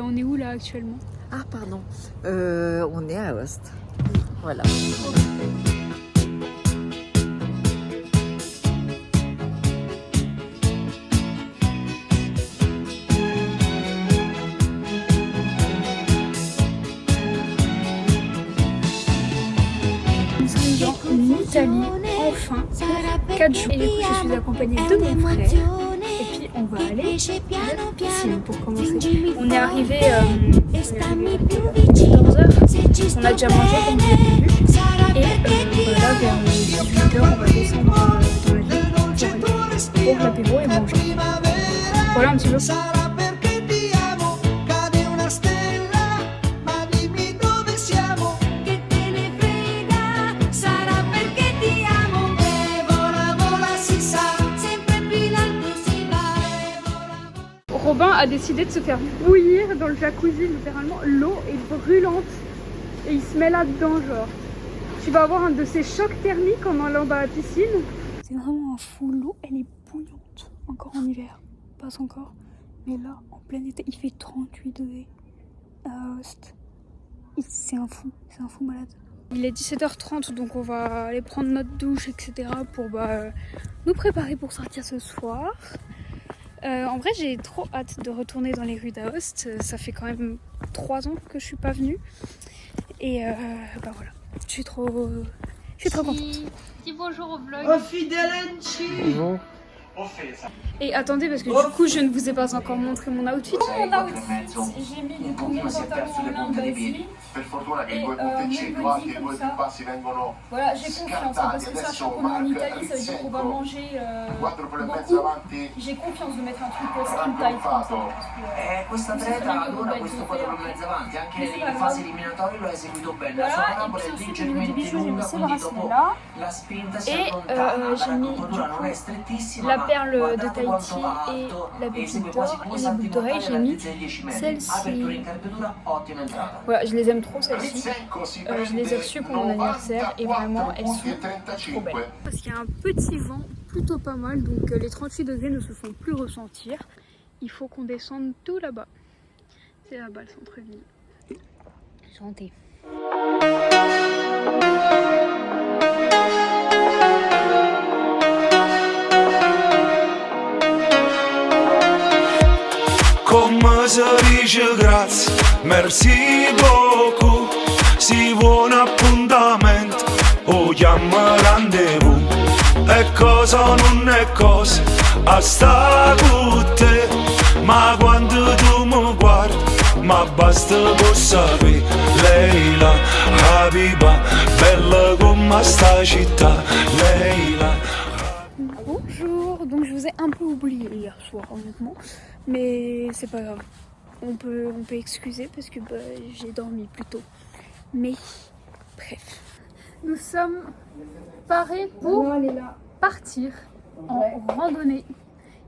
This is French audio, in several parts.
On est où là actuellement? Ah pardon, on est à Aoste. Voilà. Nous sommes en Italie, enfin, 4 jours. Et du coup, je suis accompagnée de mon frère. Et puis, on va aller à la piscine pour commencer. On est arrivé à 14h. On a déjà mangé comme vous l'avez vu. Et voilà, vers 18h, on va descendre dans la ville pour l'apéro et manger. Voilà un petit peu. Robin a décidé de se faire bouillir dans le jacuzzi, littéralement. L'eau est brûlante et il se met là-dedans, genre. Tu vas avoir un de ces chocs thermiques en allant dans la piscine. C'est vraiment un fou, l'eau elle est bouillante. Encore en hiver, pas encore. Mais là, en plein été, il fait 38 degrés à Aoste. C'est un fou malade. Il est 17h30, donc on va aller prendre notre douche, etc. pour nous préparer pour sortir ce soir. En vrai, j'ai trop hâte de retourner dans les rues d'Aoste. Ça fait quand même 3 ans que je suis pas venue. Et voilà, je suis trop contente. Dis bonjour au vlog. Oh Fidelenci. Bonjour. Et attendez, parce que du coup, je ne vous ai pas encore montré mon outfit. J'ai mis du coup mon pantalon en lin basique. Et mon body comme ça. Voilà, j'ai confiance, hein, parce que sachant qu'on est en Italie, ça veut dire qu'on va manger beaucoup. J'ai confiance de mettre un truc skin tight comme ça. Questa atleta allora questo 4 mezzo avanti, anche nelle fasi eliminatorie lo ha eseguito bene. La sua parabola è leggermente lunga, quindi dopo la spinta si allontana, la contadura non è strettissima, la perle de Tahiti et la pépite d'or et les boucles d'oreilles, j'ai mis celle-ci. Voilà, je les aime trop celles-ci. Je les ai reçues pour mon anniversaire et vraiment elles sont trop belles. Parce qu'il y a un petit vent plutôt pas mal, donc les 38 degrés ne se font plus ressentir. Il faut qu'on descende tout là-bas. C'est là-bas le centre-ville. Santé. Come si dice grazie, merci beaucoup. Si vuole un appuntamento o chiama rendezvous. E cosa non è cosa, a sta con te. Ma quando tu mi guardi, ma basta per sapere. Leila, Habiba, bella come sta città. Leila. Bonjour, donc je vous ai un peu oublié hier soir honnêtement, mais c'est pas grave, on peut excuser parce que j'ai dormi plus tôt, mais bref. Nous sommes parés pour partir en randonnée.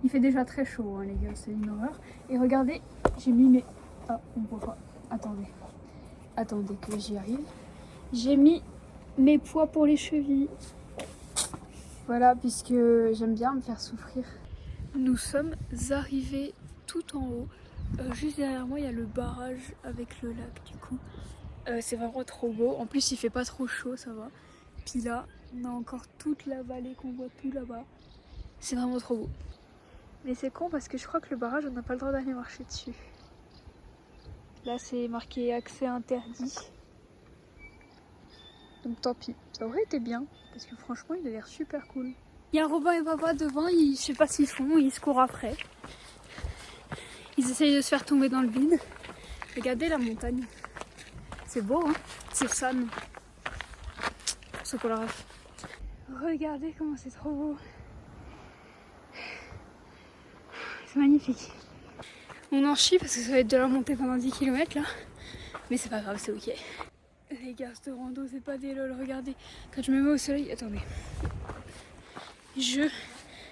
Il fait déjà très chaud hein, les gars, c'est une horreur. Et regardez, j'ai mis mes... Ah, on voit pas, attendez que j'y arrive. J'ai mis mes poids pour les chevilles. Voilà, puisque j'aime bien me faire souffrir. Nous sommes arrivés tout en haut. Juste derrière moi, il y a le barrage avec le lac du coup. C'est vraiment trop beau. En plus, il fait pas trop chaud, ça va. Puis là, on a encore toute la vallée qu'on voit tout là-bas. C'est vraiment trop beau. Mais c'est con parce que je crois que le barrage, on n'a pas le droit d'aller marcher dessus. Là, c'est marqué accès interdit. Donc tant pis. Ça aurait été bien. Parce que franchement, il a l'air super cool. Il y a Robin et Papa devant, je sais pas ce qu'ils font, ils se courent après. Ils essayent de se faire tomber dans le vide. Regardez la montagne. C'est beau, hein? C'est ça, non? Pour ceux qu'on l'a rêve. Regardez comment c'est trop beau. C'est magnifique. On en chie parce que ça va être de la montée pendant 10 km là. Mais c'est pas grave, c'est ok. Les gars, ce rando, c'est pas des lol. Regardez, quand je me mets au soleil, attendez. Je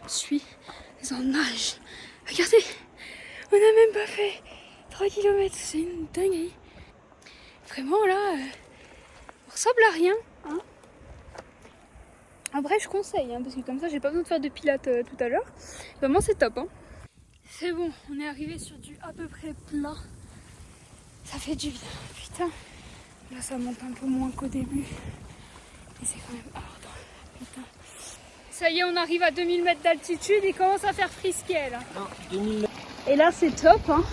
suis en nage. Regardez, on n'a même pas fait 3 km. C'est une dinguerie. Vraiment là, on ressemble à rien. Hein. Après, je conseille, hein, parce que comme ça, j'ai pas besoin de faire de pilates tout à l'heure. Vraiment, c'est top. Hein. C'est bon, on est arrivé sur du à peu près plat. Ça fait du bien. Putain. Là, ça monte un peu moins qu'au début. Mais c'est quand même ardent. Putain. Ça y est, on arrive à 2000 mètres d'altitude. Il commence à faire frisquet là. Non, 2000. Et là, c'est top. Hein.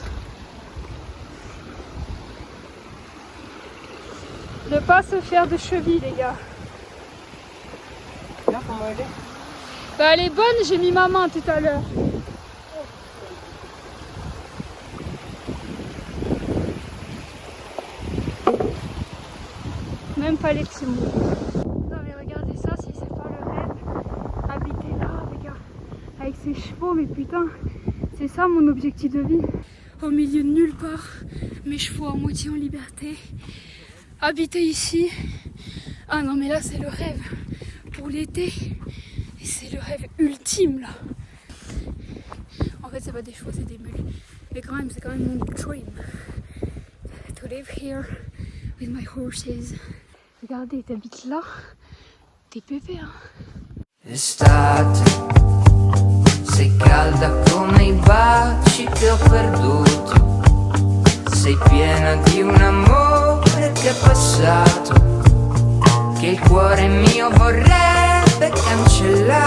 Ne pas se faire de cheville, les gars. Là, comment elle est? Bah, elle est bonne, j'ai mis ma main tout à l'heure. Même pas les petits mots. Non mais regardez ça, si c'est pas le rêve. Habiter là, les gars. Avec ses chevaux, mais putain, c'est ça mon objectif de vie. Au milieu de nulle part, mes chevaux à moitié en liberté. Habiter ici. Ah non mais là c'est le rêve. Pour l'été. Et c'est le rêve ultime là. En fait c'est pas des chevaux, c'est des mules. Mais quand même, c'est quand même mon dream. To live here with my horses. Regardez, t'habites là. T'es pépé, hein. Estate, sei calda come I baci che ho perduto. Sei piena di un amore che è passato, che il cuore mio vorrebbe cancellare.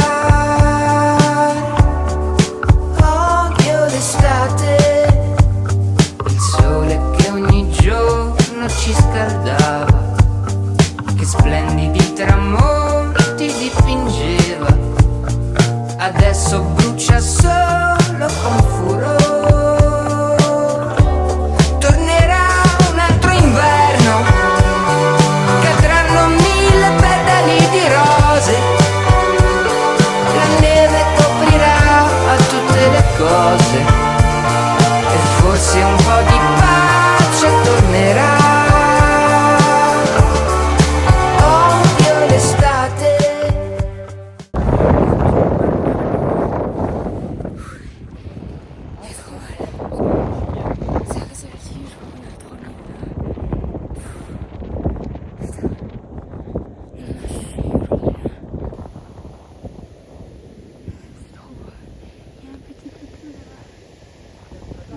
Odio l'estate, il sole che ogni giorno ci scaldava, che splendidi tramonti dipingeva, adesso brucia solo con furore. Tornerà un altro inverno, cadranno 1000 petali di rose, la neve coprirà tutte le cose e forse un po' di pace tornerà.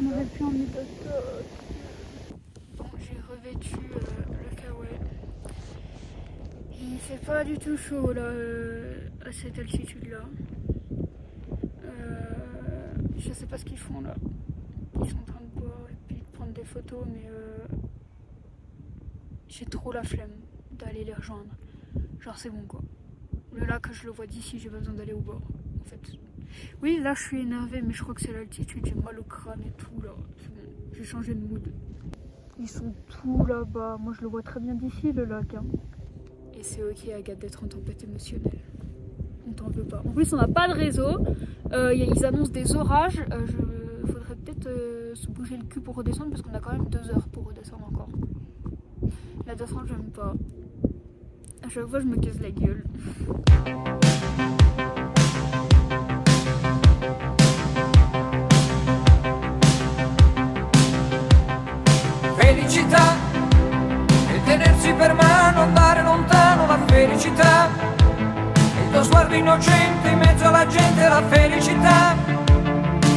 On aurait pu emmener d'autres. Bon, j'ai revêtu le kawaii. Il fait pas du tout chaud là, à cette altitude là. Je sais pas ce qu'ils font là. Ils sont en train de boire et puis de prendre des photos, mais j'ai trop la flemme d'aller les rejoindre. Genre c'est bon quoi. Le lac, je le vois d'ici, j'ai pas besoin d'aller au bord en fait. Oui, là je suis énervée, mais je crois que c'est l'altitude, j'ai mal au crâne et tout là. C'est bon, j'ai changé de mood. Ils sont tout là-bas, moi je le vois très bien d'ici le lac. Hein. Et c'est ok Agathe d'être en tempête émotionnelle. On t'en veut pas. En plus on n'a pas de réseau, ils annoncent des orages, faudrait peut-être se bouger le cul pour redescendre parce qu'on a quand même 2 heures pour redescendre encore. La descente j'aime pas. À chaque fois je me casse la gueule. Felicità e tenersi per mano, andare lontano, la felicità, il tuo sguardo innocente in mezzo alla gente, la felicità,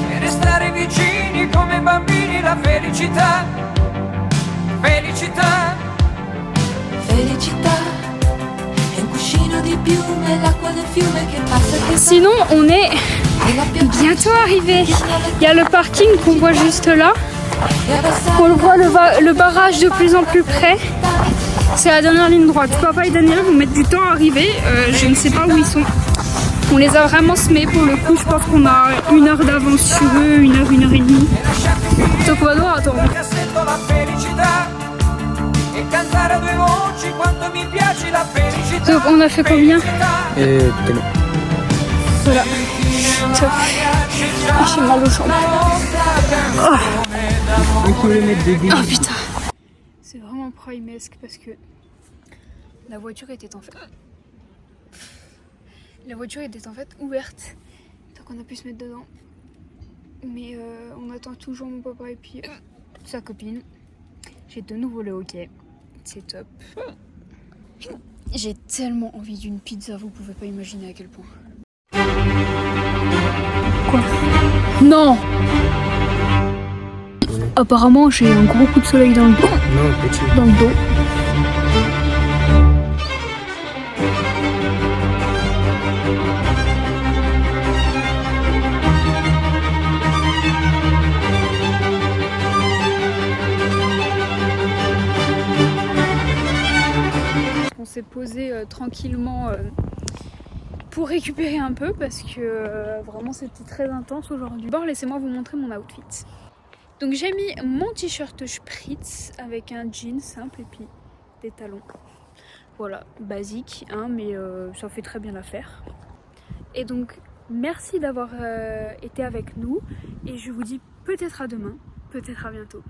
e restare vicini come bambini, la felicità, felicità, felicità, è un cuscino di piume, l'acqua del fiume che passa e che Sinon on est bientôt arrivé. Il y a le parking qu'on voit juste là. On voit le barrage de plus en plus près. C'est la dernière ligne droite. Papa et Daniel vont mettre du temps à arriver. Je ne sais pas où ils sont. On les a vraiment semés pour le coup. Je pense qu'on a 1 heure d'avance sur eux, 1 heure, 1 heure et demie. Donc on va devoir attendre. Donc on a fait combien? Voilà. Top. J'ai mal au jambes. Oh putain. C'est vraiment primesque parce que la voiture était en fait ouverte. Donc on a pu se mettre dedans. Mais on attend toujours mon papa et puis sa copine. J'ai de nouveau le hockey. C'est top. J'ai tellement envie d'une pizza, vous pouvez pas imaginer à quel point. Quoi? Non! Apparemment j'ai un gros coup de soleil dans le dos. Non, petit. Dans le dos. On s'est posé tranquillement pour récupérer un peu parce que vraiment c'était très intense aujourd'hui. Bon, laissez-moi vous montrer mon outfit. Donc j'ai mis mon t-shirt Spritz avec un jean simple et puis des talons. Voilà, basique, hein, mais ça fait très bien l'affaire. Et donc merci d'avoir été avec nous et je vous dis peut-être à demain, peut-être à bientôt.